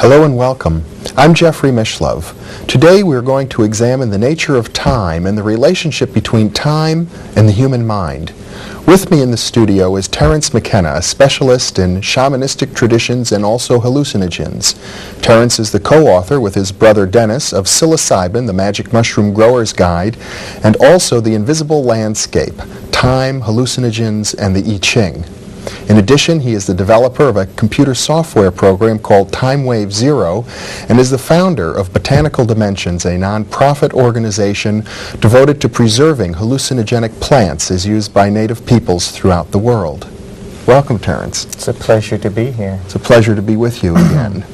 Hello and welcome. I'm Jeffrey Mishlove. Today we're going to examine the nature of time and the relationship between time and the human mind. With me in the studio is Terence McKenna, a specialist in shamanistic traditions and also hallucinogens. Terence is the co-author with his brother Dennis of Psilocybin, the Magic Mushroom Grower's Guide, and also The Invisible Landscape, Time, Hallucinogens, and the I Ching. In addition, he is the developer of a computer software program called TimeWave Zero and is the founder of Botanical Dimensions, a non-profit organization devoted to preserving hallucinogenic plants as used by native peoples throughout the world. Welcome, Terence. It's a pleasure to be here. It's a pleasure to be with you again.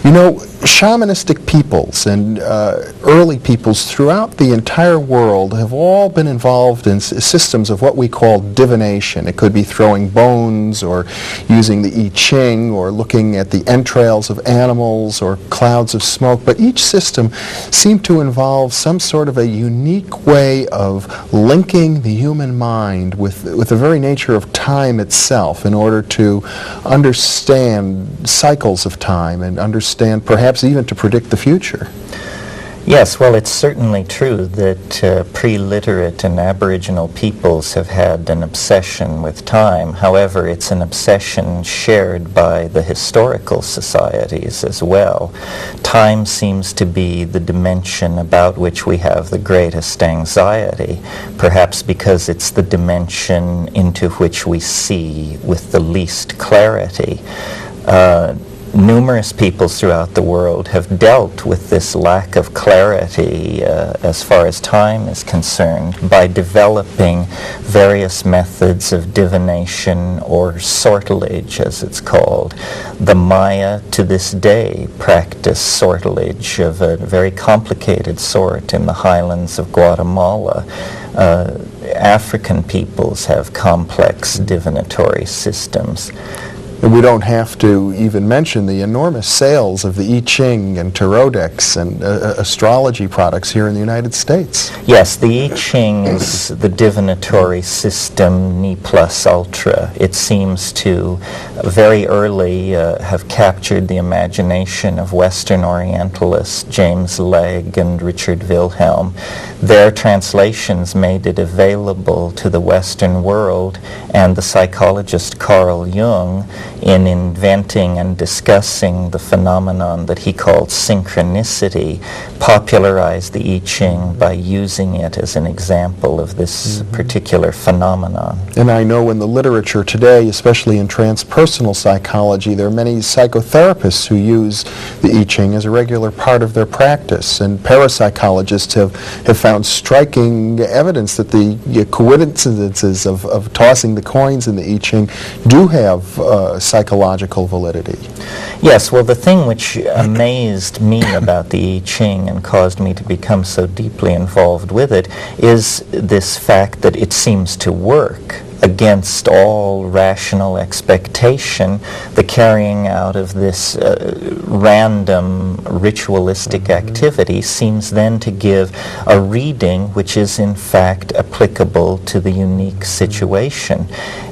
You know, shamanistic peoples and early peoples throughout the entire world have all been involved in systems of what we call divination. It could be throwing bones or using the I Ching or looking at the entrails of animals or clouds of smoke, but each system seemed to involve some sort of a unique way of linking the human mind with the very nature of time itself in order to understand cycles of time and understand perhaps even to predict the future. Yes, well, it's certainly true that pre-literate and Aboriginal peoples have had an obsession with time. However, it's an obsession shared by the historical societies as well. Time seems to be the dimension about which we have the greatest anxiety, perhaps because it's the dimension into which we see with the least clarity. Numerous peoples throughout the world have dealt with this lack of clarity as far as time is concerned by developing various methods of divination or sortilege, as it's called. The Maya to this day practice sortilege of a very complicated sort in the highlands of Guatemala. African peoples have complex divinatory systems. And we don't have to even mention the enormous sales of the I Ching and tarot decks and astrology products here in the United States. Yes, the I Ching is the divinatory system ni plus ultra. It seems to very early have captured the imagination of Western Orientalists James Legge and Richard Wilhelm. Their translations made it available to the Western world, and the psychologist Carl Jung, in inventing and discussing the phenomenon that he called synchronicity, popularized the I Ching by using it as an example of this particular phenomenon. And I know in the literature today, especially in transpersonal psychology, there are many psychotherapists who use the I Ching as a regular part of their practice, and parapsychologists have found striking evidence that the coincidences of tossing the coins in the I Ching do have psychological validity. Yes, well, the thing which amazed me about the I Ching and caused me to become so deeply involved with it is this fact that it seems to work against all rational expectation. The carrying out of this random ritualistic activity seems then to give a reading which is in fact applicable to the unique situation.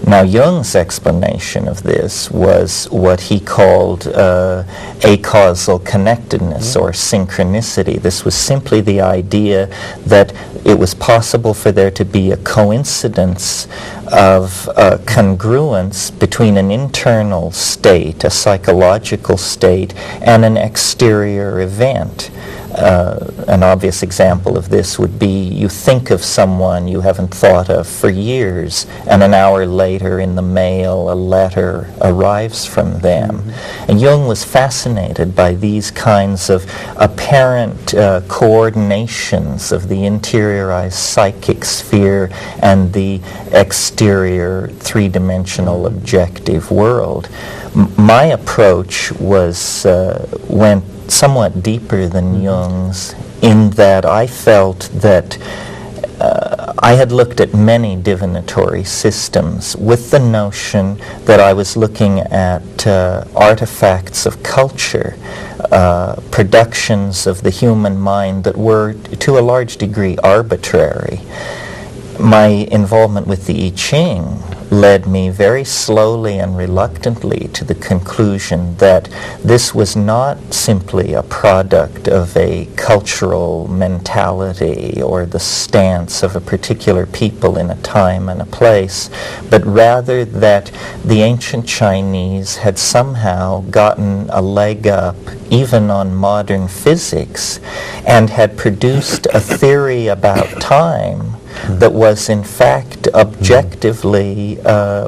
Now, Jung's explanation of this was what he called acausal connectedness or synchronicity. This was simply the idea that it was possible for there to be a coincidence of congruence between an internal state, a psychological state, and an exterior event. An obvious example of this would be you think of someone you haven't thought of for years, and an hour later in the mail a letter arrives from them. And Jung was fascinated by these kinds of apparent coordinations of the interiorized psychic sphere and the exterior three-dimensional objective world. My approach was went somewhat deeper than Jung's, in that I felt that I had looked at many divinatory systems with the notion that I was looking at artifacts of culture, productions of the human mind that were to a large degree arbitrary. My involvement with the I Ching led me very slowly and reluctantly to the conclusion that this was not simply a product of a cultural mentality or the stance of a particular people in a time and a place, but rather that the ancient Chinese had somehow gotten a leg up even on modern physics and had produced a theory about time that was in fact objectively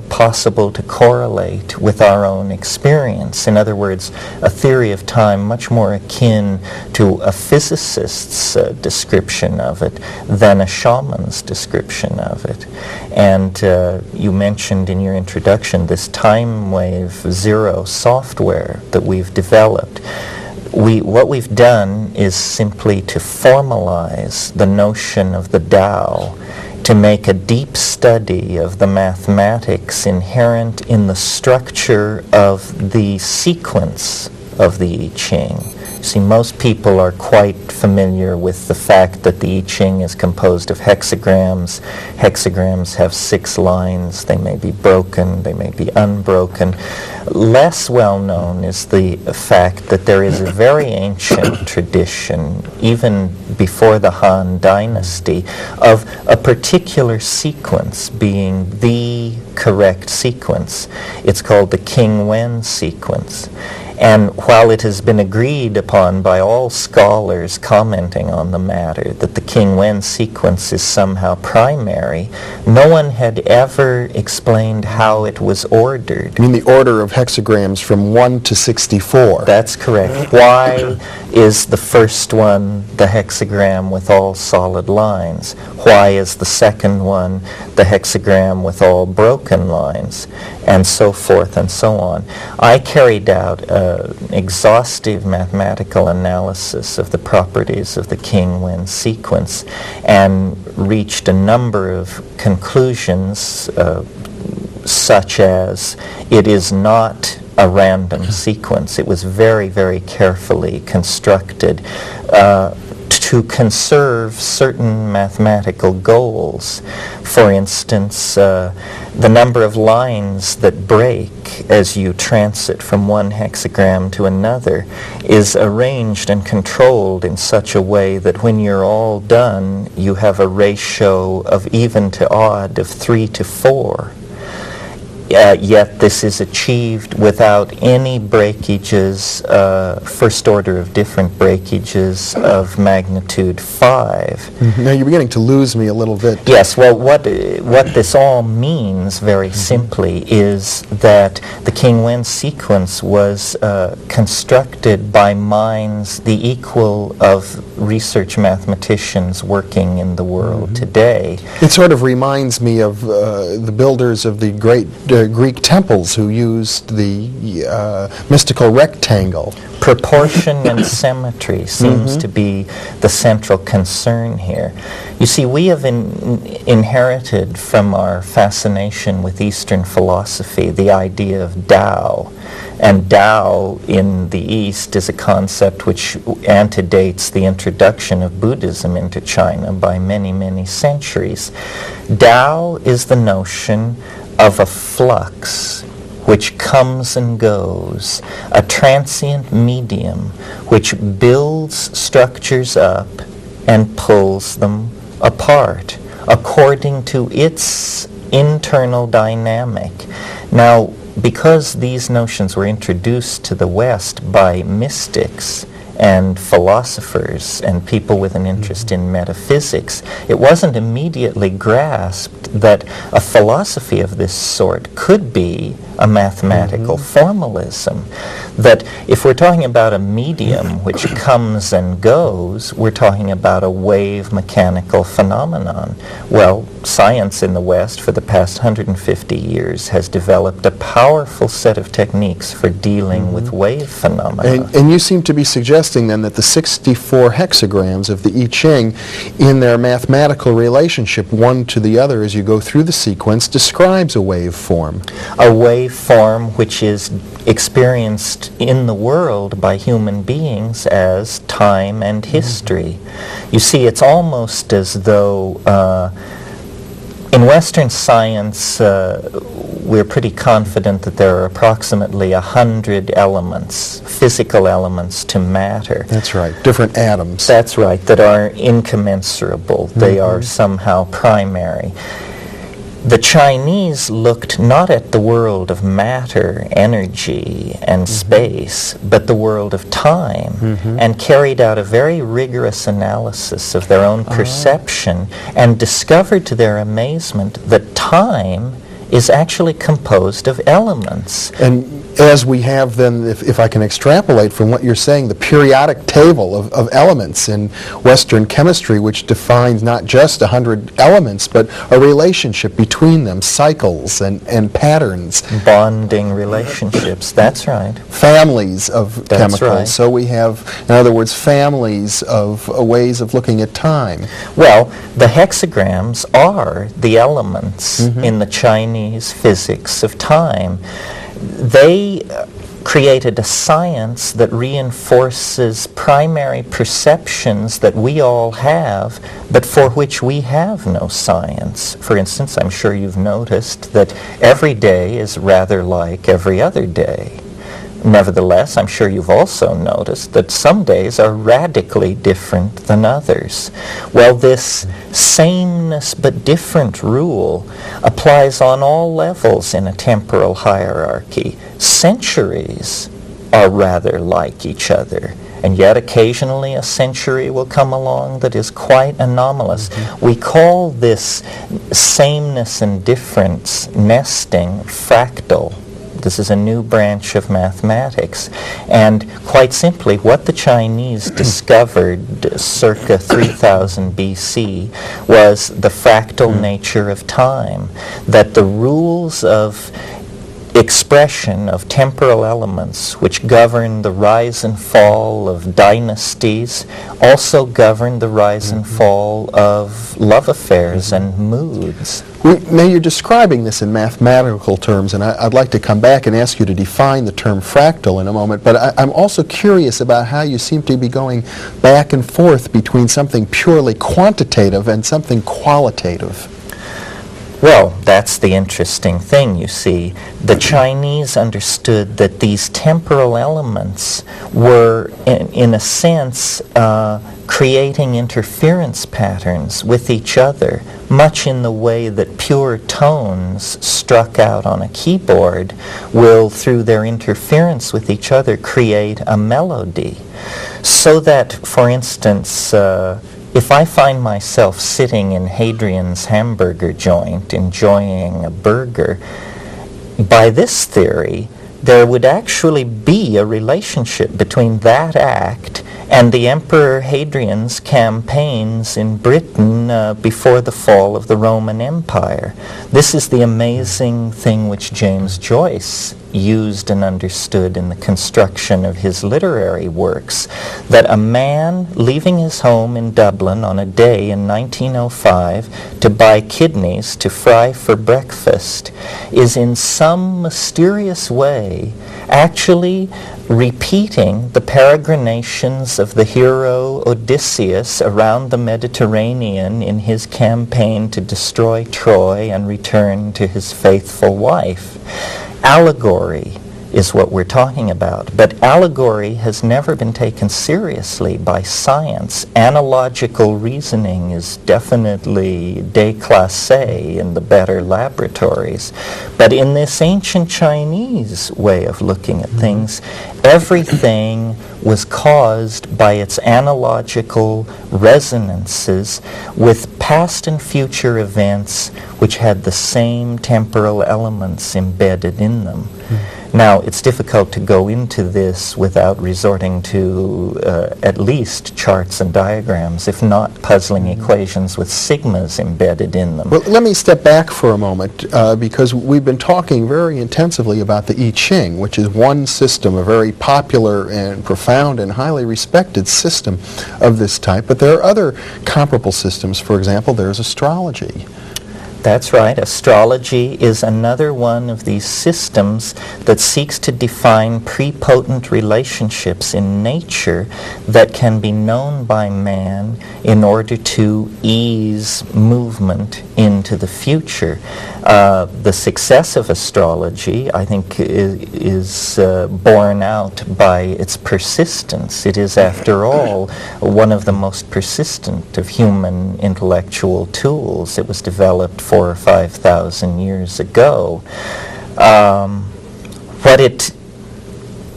possible to correlate with our own experience. In other words, a theory of time much more akin to a physicist's description of it than a shaman's description of it. And you mentioned in your introduction this time wave zero software that we've developed. What we've done is simply to formalize the notion of the Tao, to make a deep study of the mathematics inherent in the structure of the sequence of the I Ching. See, most people are quite familiar with the fact that the I Ching is composed of hexagrams. Hexagrams have 6 lines. They may be broken, they may be unbroken. Less well known is the fact that there is a very ancient tradition, even before the Han Dynasty, of a particular sequence being the correct sequence. It's called the King Wen sequence. And while it has been agreed upon by all scholars commenting on the matter that the King Wen sequence is somehow primary, no one had ever explained how it was ordered. You mean the order of hexagrams from 1 to 64? That's correct. Why is the first one the hexagram with all solid lines? Why is the second one the hexagram with all broken lines? And so forth and so on. I carried out an exhaustive mathematical analysis of the properties of the King Wen sequence and reached a number of conclusions such as it is not a random sequence. It was very, very carefully constructed to conserve certain mathematical goals. For instance, the number of lines that break as you transit from one hexagram to another is arranged and controlled in such a way that when you're all done, you have a ratio of even to odd of 3 to 4. Yet this is achieved without any breakages, first order of different breakages of magnitude 5. Now you're beginning to lose me a little bit. Yes, well, what this all means very simply is that the King Wen sequence was constructed by minds the equal of research mathematicians working in the world today. It sort of reminds me of the builders of the great Greek temples who used the mystical rectangle. Proportion and symmetry seems to be the central concern here. You see, we have inherited from our fascination with Eastern philosophy the idea of Tao. And Tao in the East is a concept which antedates the introduction of Buddhism into China by many, many centuries. Tao is the notion of a flux which comes and goes, a transient medium which builds structures up and pulls them apart according to its internal dynamic. Now, because these notions were introduced to the West by mystics and philosophers and people with an interest in metaphysics, it wasn't immediately grasped that a philosophy of this sort could be a mathematical formalism. That if we're talking about a medium which comes and goes, we're talking about a wave mechanical phenomenon. Well, science in the West for the past 150 years has developed a powerful set of techniques for dealing with wave phenomena. And you seem to be suggesting then that the 64 hexagrams of the I Ching, in their mathematical relationship one to the other as you go through the sequence, describes a waveform. A waveform which is experienced in the world by human beings as time and history. You see, it's almost as though In Western science, we're pretty confident that there are approximately 100 elements, physical elements to matter. That's right, different atoms. That's right, that are incommensurable. They are somehow primary. The Chinese looked not at the world of matter, energy, and space, but the world of time, and carried out a very rigorous analysis of their own perception, and discovered to their amazement that time is actually composed of elements. And as we have then, if I can extrapolate from what you're saying, the periodic table of elements in Western chemistry, which defines not just 100 elements, but a relationship between them, cycles and patterns. Bonding relationships, that's right. Families of That's chemicals. right. So we have, in other words, families of ways of looking at time. Well, the hexagrams are the elements in the Chinese physics of time. They created a science that reinforces primary perceptions that we all have, but for which we have no science. For instance, I'm sure you've noticed that every day is rather like every other day. Nevertheless, I'm sure you've also noticed that some days are radically different than others. Well, this sameness but different rule applies on all levels in a temporal hierarchy. Centuries are rather like each other, and yet occasionally a century will come along that is quite anomalous. We call this sameness and difference nesting fractal. This is a new branch of mathematics. And quite simply, what the Chinese discovered circa 3000 BC was the fractal nature of time, that the rules of expression of temporal elements which govern the rise and fall of dynasties also govern the rise and fall of love affairs and moods. Now you're describing this in mathematical terms, and I'd like to come back and ask you to define the term fractal in a moment, but I'm also curious about how you seem to be going back and forth between something purely quantitative and something qualitative. Well, that's the interesting thing, you see. The Chinese understood that these temporal elements were, in a sense, creating interference patterns with each other, much in the way that pure tones struck out on a keyboard will, through their interference with each other, create a melody. So that, for instance, if I find myself sitting in Hadrian's hamburger joint enjoying a burger, by this theory, there would actually be a relationship between that act and the Emperor Hadrian's campaigns in Britain before the fall of the Roman Empire. This is the amazing thing which James Joyce used and understood in the construction of his literary works, that a man leaving his home in Dublin on a day in 1905 to buy kidneys to fry for breakfast is in some mysterious way actually repeating the peregrinations of the hero Odysseus around the Mediterranean in his campaign to destroy Troy and return to his faithful wife. Allegory is what we're talking about, but allegory has never been taken seriously by science. Analogical reasoning is definitely déclassé in the better laboratories. But in this ancient Chinese way of looking at things, everything was caused by its analogical resonances with past and future events which had the same temporal elements embedded in them. Now, it's difficult to go into this without resorting to at least charts and diagrams, if not puzzling equations with sigmas embedded in them. Well, let me step back for a moment because we've been talking very intensively about the I Ching, which is one system, a very popular and profound and highly respected system of this type. But there are other comparable systems. For example, there's astrology. That's right. Astrology is another one of these systems that seeks to define prepotent relationships in nature that can be known by man in order to ease movement into the future. The success of astrology, I think, is borne out by its persistence. It is, after all, one of the most persistent of human intellectual tools. It was developed 4,000 or 5,000 years ago.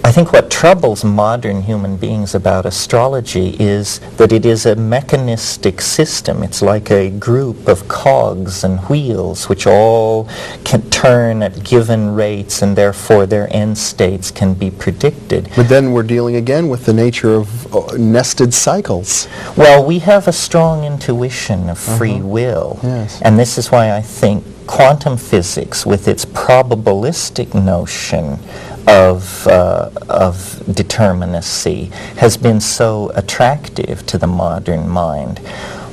I think what troubles modern human beings about astrology is that it is a mechanistic system. It's like a group of cogs and wheels which all can turn at given rates, and therefore their end states can be predicted. But then we're dealing again with the nature of nested cycles. Well, we have a strong intuition of free will, Yes. and this is why I think quantum physics, with its probabilistic notion of determinacy, has been so attractive to the modern mind.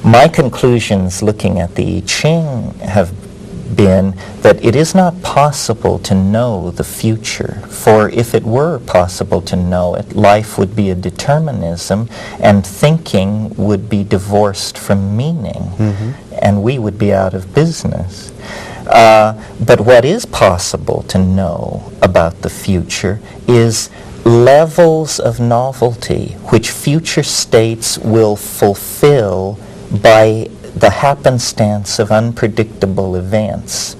My conclusions looking at the I Ching have been that it is not possible to know the future, for if it were possible to know it, life would be a determinism, and thinking would be divorced from meaning, and we would be out of business. But what is possible to know about the future is levels of novelty which future states will fulfill by the happenstance of unpredictable events.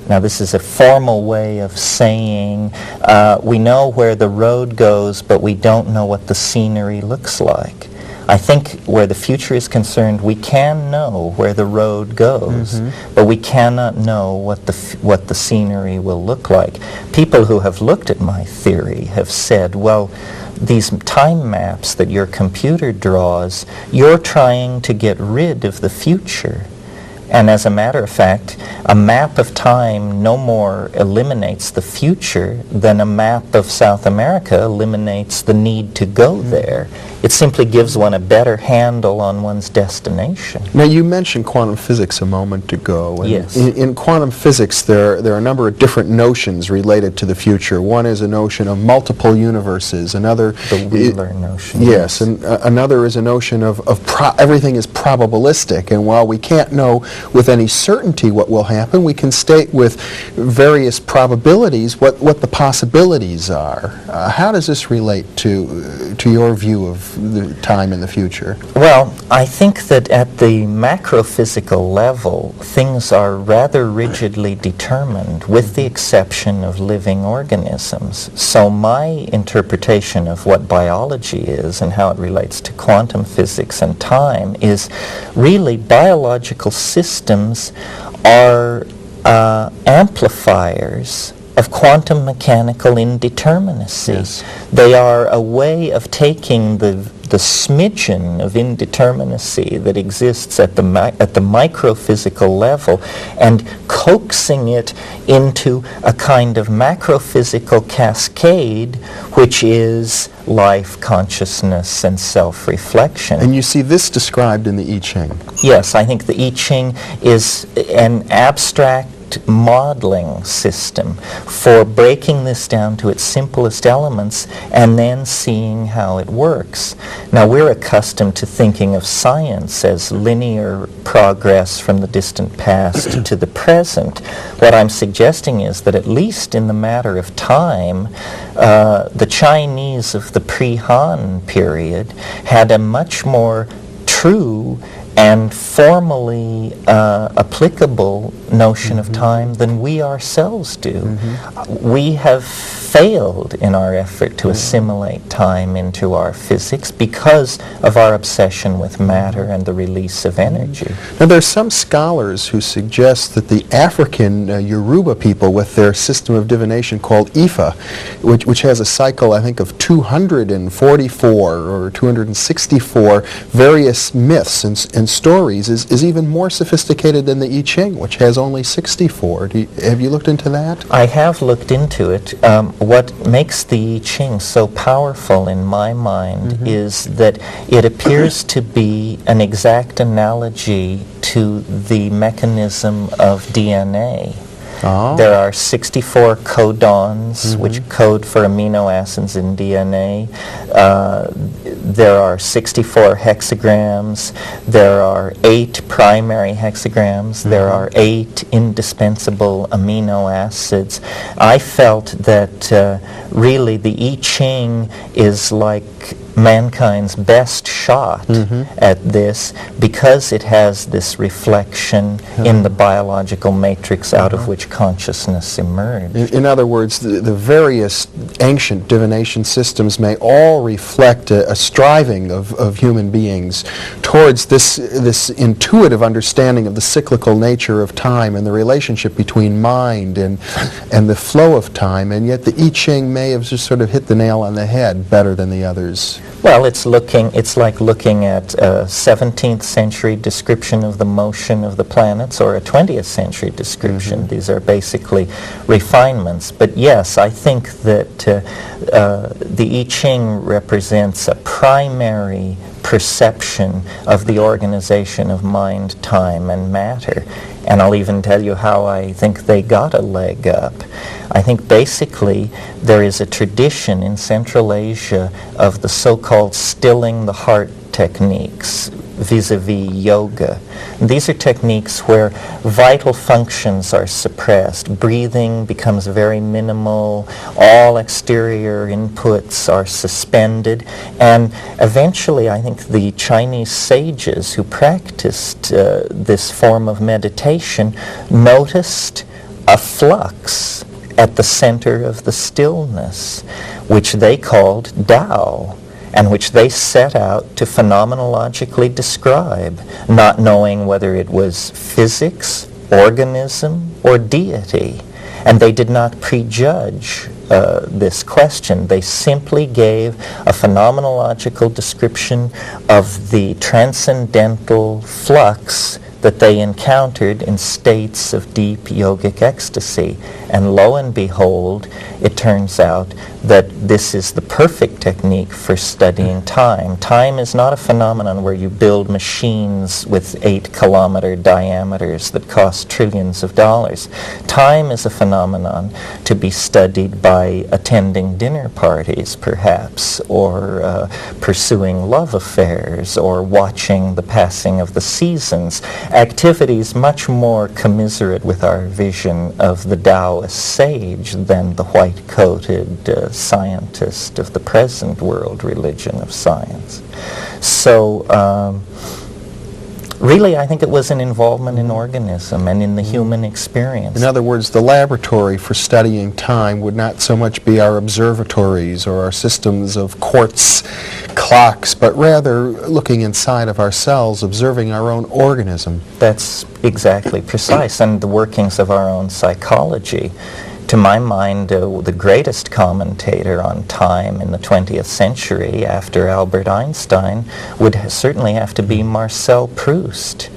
Now, this is a formal way of saying we know where the road goes, but we don't know what the scenery looks like. I think where the future is concerned, we can know where the road goes, but we cannot know what the scenery will look like. People who have looked at my theory have said, well, these time maps that your computer draws, you're trying to get rid of the future. And as a matter of fact, a map of time no more eliminates the future than a map of South America eliminates the need to go there. It simply gives one a better handle on one's destination. Now, you mentioned quantum physics a moment ago. And Yes. In quantum physics, there are a number of different notions related to the future. One is a notion of multiple universes. Another, The Wheeler notion. yes, and another is a notion of everything is probabilistic. And while we can't know with any certainty what will happen, we can state with various probabilities what the possibilities are. How does this relate to your view of the time in the future? Well, I think that at the macrophysical level, things are rather rigidly determined, with the exception of living organisms. So my interpretation of what biology is and how it relates to quantum physics and time is really biological systems are amplifiers of quantum mechanical indeterminacy. Yes. They are a way of taking the smidgen of indeterminacy that exists at the microphysical level and coaxing it into a kind of macrophysical cascade, which is life, consciousness, and self-reflection. And you see this described in the I Ching. Yes, I think the I Ching is an abstract modeling system for breaking this down to its simplest elements and then seeing how it works. Now, we're accustomed to thinking of science as linear progress from the distant past to the present. What I'm suggesting is that at least in the matter of time, the Chinese of the pre-Han period had a much more true and formally applicable notion of time than we ourselves do. We have failed in our effort to assimilate time into our physics because of our obsession with matter and the release of energy. Now, there's some scholars who suggest that the African Yoruba people, with their system of divination called Ifa, which has a cycle, I think, of 244 or 264 various myths and stories, is even more sophisticated than the I Ching, which has says only 64. Have you looked into that? I have looked into it. What makes the I Ching so powerful in my mind is that it appears to be an exact analogy to the mechanism of DNA. Oh. There are 64 codons, which code for amino acids in DNA. There are 64 hexagrams. There are 8 primary hexagrams. There are 8 indispensable amino acids. I felt that really the I Ching is like mankind's best shot at this because it has this reflection in the biological matrix out of which consciousness emerged. In other words, the various ancient divination systems may all reflect a striving of human beings towards this intuitive understanding of the cyclical nature of time and the relationship between mind and the flow of time, and yet the I Ching may have just sort of hit the nail on the head better than the others. Well, it's like looking at a 17th century description of the motion of the planets or a 20th century description. These are basically refinements. But yes, I think that the I Ching represents a primary perception of the organization of mind, time, and matter. And I'll even tell you how I think they got a leg up. I think basically there is a tradition in Central Asia of the so-called stilling the heart techniques vis-a-vis yoga. These are techniques where vital functions are suppressed. Breathing becomes very minimal. All exterior inputs are suspended. And eventually, I think the Chinese sages who practiced this form of meditation noticed a flux at the center of the stillness, which they called Tao, and which they set out to phenomenologically describe, not knowing whether it was physics, organism, or deity. And they did not prejudge this question. They simply gave a phenomenological description of the transcendental flux that they encountered in states of deep yogic ecstasy. And lo and behold, it turns out that this is the perfect technique for studying time. Time is not a phenomenon where you build machines with 8-kilometer diameters that cost trillions of dollars. Time is a phenomenon to be studied by attending dinner parties, perhaps, or pursuing love affairs, or watching the passing of the seasons. Activities much more commiserate with our vision of the Taoist sage than the white-coated scientist of the present world religion of science. So really, I think it was an involvement in organism and in the human experience. In other words, the laboratory for studying time would not so much be our observatories or our systems of quartz clocks, but rather looking inside of ourselves, observing our own organism. That's exactly precise, and the workings of our own psychology. To my mind, the greatest commentator on time in the 20th century, after Albert Einstein, would certainly have to be Marcel Proust.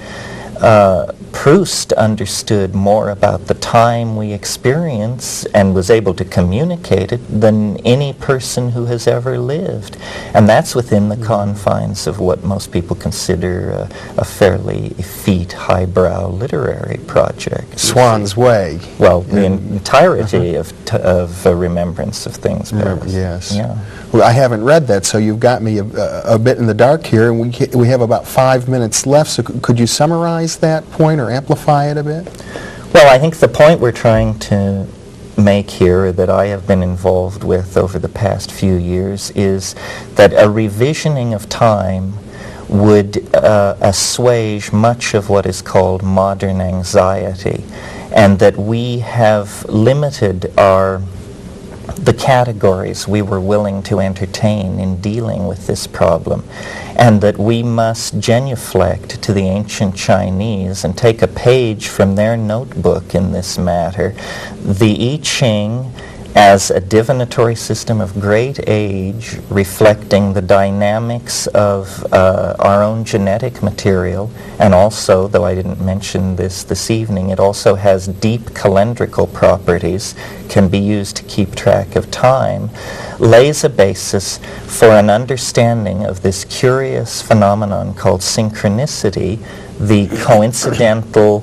Proust understood more about the time we experience and was able to communicate it than any person who has ever lived. And that's within the confines of what most people consider a fairly effete, highbrow literary project. Swan's Way. Well, the entirety of Remembrance of Things Past. Yes. Yeah. Well, I haven't read that, so you've got me a bit in the dark here, and we have about 5 minutes left, so could you summarize that point or amplify it a bit? Well, I think the point we're trying to make here, that I have been involved with over the past few years, is that a revisioning of time would assuage much of what is called modern anxiety, and that we have limited the categories we were willing to entertain in dealing with this problem, and that we must genuflect to the ancient Chinese and take a page from their notebook in this matter. The I Ching as a divinatory system of great age, reflecting the dynamics of our own genetic material, and also, though I didn't mention this evening, it also has deep calendrical properties, can be used to keep track of time, lays a basis for an understanding of this curious phenomenon called synchronicity, the coincidental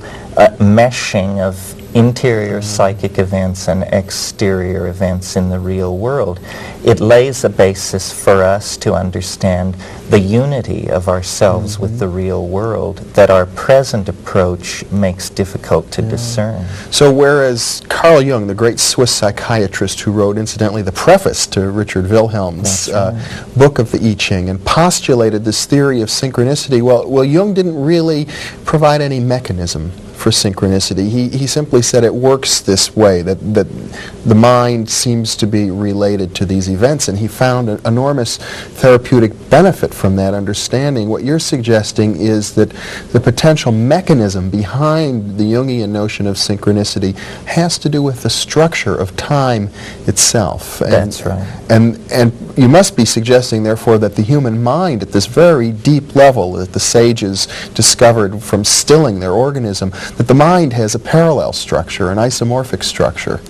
meshing of interior psychic events and exterior events in the real world. It lays a basis for us to understand the unity of ourselves with the real world that our present approach makes difficult to discern. So whereas Carl Jung, the great Swiss psychiatrist who wrote, incidentally, the preface to Richard Wilhelm's book of the I Ching and postulated this theory of synchronicity, well, Jung didn't really provide any mechanism for synchronicity. He simply said it works this way, that the mind seems to be related to these events, and he found an enormous therapeutic benefit from that understanding. What you're suggesting is that the potential mechanism behind the Jungian notion of synchronicity has to do with the structure of time itself. That's right. And you must be suggesting, therefore, that the human mind at this very deep level that the sages discovered from stilling their organism, that the mind has a parallel structure, an isomorphic structure.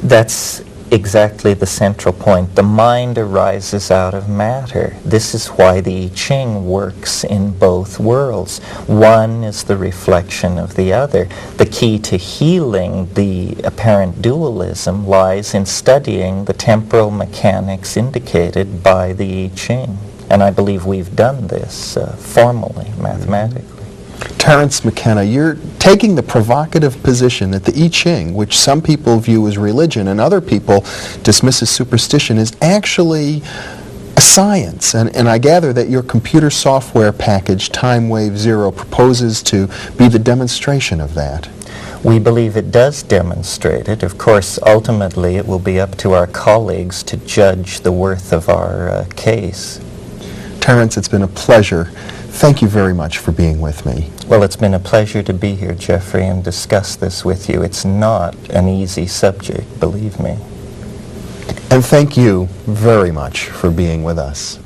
That's exactly the central point. The mind arises out of matter. This is why the I Ching works in both worlds. One is the reflection of the other. The key to healing the apparent dualism lies in studying the temporal mechanics indicated by the I Ching. And I believe we've done this formally, mathematically. Terence McKenna, you're taking the provocative position that the I Ching, which some people view as religion and other people dismiss as superstition, is actually a science. And I gather that your computer software package, Time Wave Zero, proposes to be the demonstration of that. We believe it does demonstrate it. Of course, ultimately, it will be up to our colleagues to judge the worth of our case. Terence, it's been a pleasure. Thank you very much for being with me. Well, it's been a pleasure to be here, Jeffrey, and discuss this with you. It's not an easy subject, believe me. And thank you very much for being with us.